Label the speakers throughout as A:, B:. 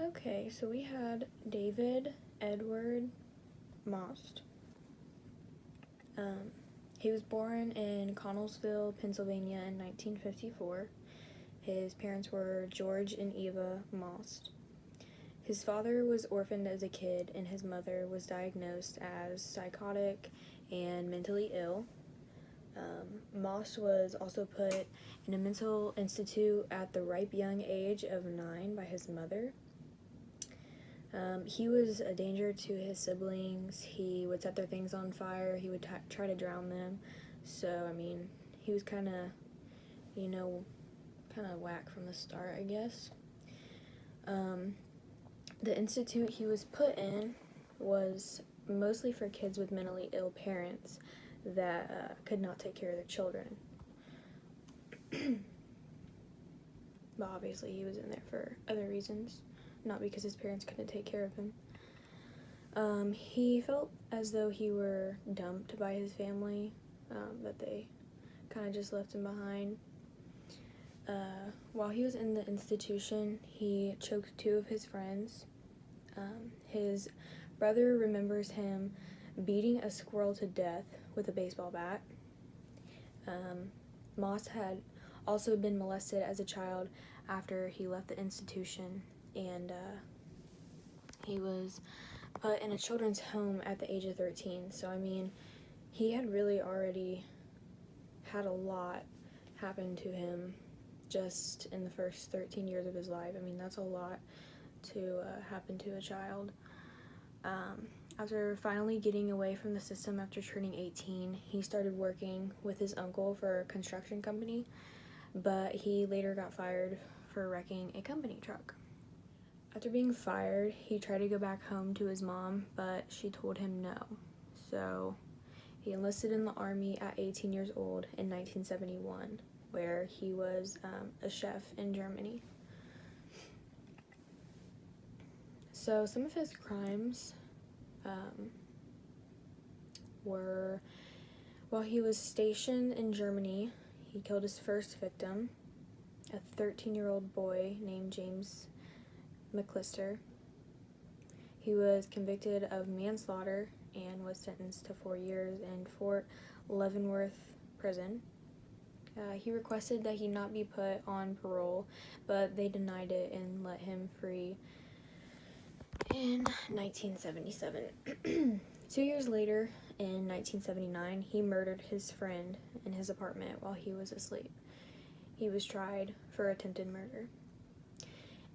A: Okay, so we had David Edward Maust. He was born in Connellsville, Pennsylvania in 1954. His parents were George and Eva Maust. His father was orphaned as a kid, and his mother was diagnosed as psychotic and mentally ill. Maust was also put in a mental institute at the ripe young age of 9 by his mother. He was a danger to his siblings. He would set their things on fire. He would try to drown them. So, I mean, he was kind of whack from the start, I guess. The institute he was put in was mostly for kids with mentally ill parents that could not take care of their children. But obviously he was in there for other reasons, not because his parents couldn't take care of him. He felt as though he were dumped by his family, that they kind of just left him behind. While he was in the institution, he choked 2 of his friends. His brother remembers him beating a squirrel to death with a baseball bat. Maust had also been molested as a child after he left the institution, and he was put in a children's home at the age of 13. So, I mean, he had really already had a lot happen to him just in the first 13 years of his life. I mean, that's a lot to happen to a child. After finally getting away from the system after turning 18, he started working with his uncle for a construction company, but he later got fired for wrecking a company truck. After being fired, he tried to go back home to his mom, but she told him no. So he enlisted in the army at 18 years old in 1971, where he was a chef in Germany. So some of his crimes were, while he was stationed in Germany, he killed his first victim, a 13-year-old boy named James McClister. He was convicted of manslaughter and was sentenced to 4 years in Fort Leavenworth prison. He requested that he not be put on parole, but they denied it and let him free in 1977. 2 years later, in 1979, he murdered his friend in his apartment while he was asleep. He was tried for attempted murder.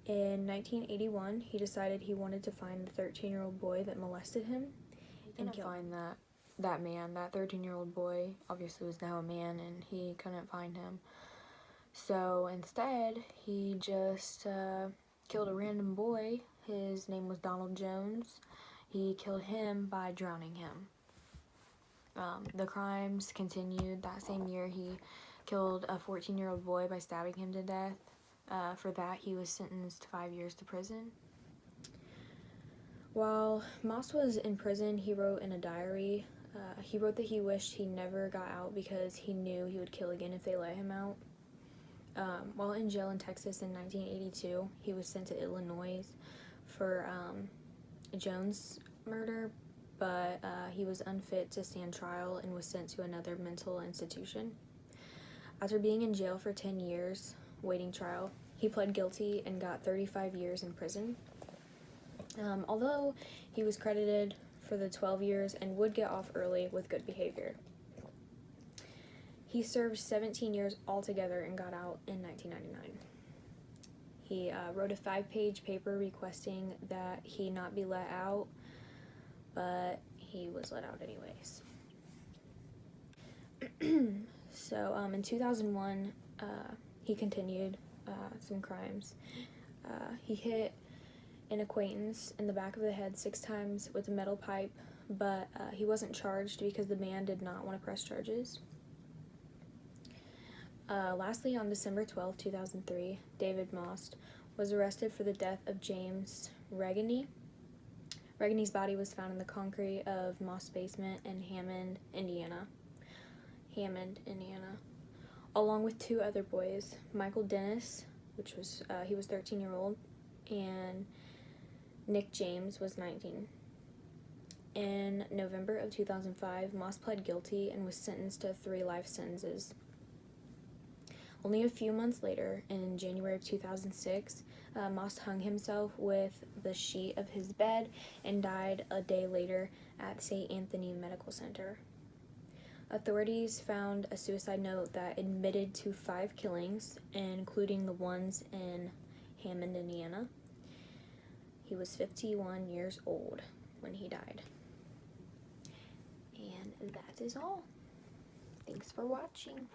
A: In 1981, he decided he wanted to find the 13-year-old boy that molested him and kill him. That man, that 13-year-old boy, obviously was now a man, and he couldn't find him. So instead, he just killed a random boy. His name was Donald Jones. He killed him by drowning him. The crimes continued. That same year, he killed a 14-year-old boy by stabbing him to death. For that, he was sentenced to 5 years to prison. While Maust was in prison, he wrote in a diary. He wrote that he wished he never got out because he knew he would kill again if they let him out. While in jail in Texas in 1982, he was sent to Illinois for Jones' murder, but he was unfit to stand trial and was sent to another mental institution. After being in jail for 10 years, waiting trial, he pled guilty and got 35 years in prison. Although he was credited for the 12 years and would get off early with good behavior. He served 17 years altogether and got out in 1999. He wrote a 5-page paper requesting that he not be let out, but he was let out anyways. So in 2001, he continued some crimes. He hit an acquaintance in the back of the head 6 times with a metal pipe, but he wasn't charged because the man did not want to press charges. Lastly, on December 12, 2003, David Maust was arrested for the death of James Regany. Regany's body was found in the concrete of Maust's basement in Hammond, Indiana, along with 2 other boys, Michael Dennis, he was 13-year-old, and Nick James was 19. In November of 2005, Maust pled guilty and was sentenced to 3 life sentences. Only a few months later, in January of 2006, Maust hung himself with the sheet of his bed and died a day later at St. Anthony Medical Center. Authorities found a suicide note that admitted to 5 killings, including the ones in Hammond, Indiana. He was 51 years old when he died. And that is all. Thanks for watching.